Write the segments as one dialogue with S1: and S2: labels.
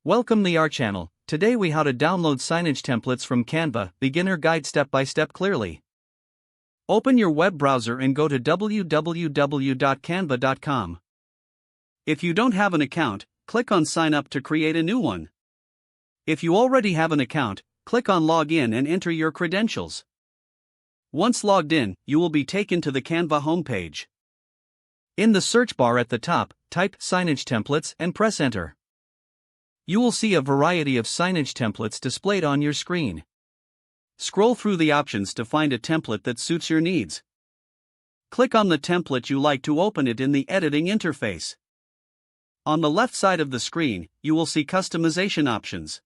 S1: Welcome to our channel. Today we how to download signage templates from Canva, beginner guide step by step clearly. Open your web browser and go to www.canva.com. If you don't have an account, click on sign up to create a new one. If you already have an account, click on log in and enter your credentials. Once logged in, you will be taken to the Canva homepage. In the search bar at the top, type signage templates and press enter. You will see a variety of signage templates displayed on your screen. Scroll through the options to find a template that suits your needs. Click on the template you like to open it in the editing interface. On the left side of the screen, you will see customization options.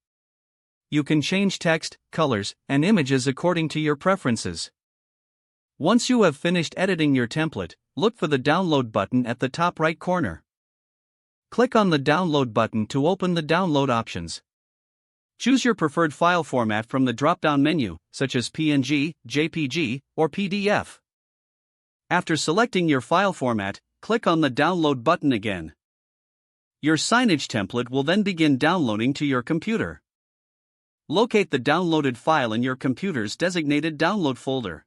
S1: You can change text, colors, and images according to your preferences. Once you have finished editing your template, look for the download button at the top right corner. Click on the download button to open the download options. Choose your preferred file format from the drop-down menu, such as PNG, JPG, or PDF. After selecting your file format, click on the download button again. Your signage template will then begin downloading to your computer. Locate the downloaded file in your computer's designated download folder.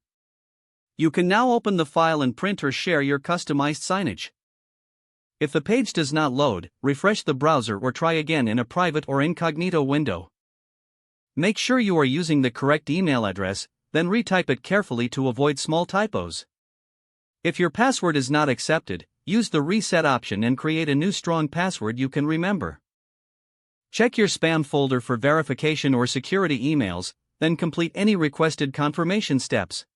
S1: You can now open the file and print or share your customized signage. If the page does not load, refresh the browser or try again in a private or incognito window. Make sure you are using the correct email address, then retype it carefully to avoid small typos. If your password is not accepted, use the reset option and create a new strong password you can remember. Check your spam folder for verification or security emails, then complete any requested confirmation steps.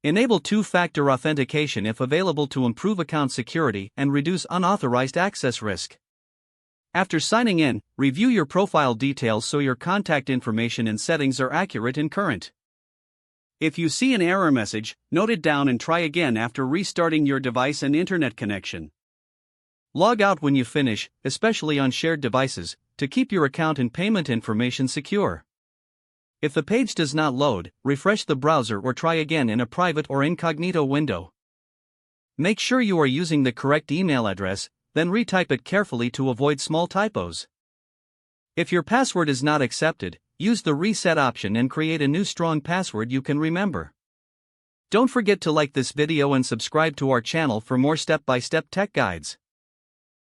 S1: Enable two-factor authentication if available to improve account security and reduce unauthorized access risk. After signing in, review your profile details so your contact information and settings are accurate and current. If you see an error message, note it down and try again after restarting your device and internet connection. Log out when you finish, especially on shared devices, to keep your account and payment information secure. If the page does not load, refresh the browser or try again in a private or incognito window. Make sure you are using the correct email address, then retype it carefully to avoid small typos. If your password is not accepted, use the reset option and create a new strong password you can remember. Don't forget to like this video and subscribe to our channel for more step-by-step tech guides.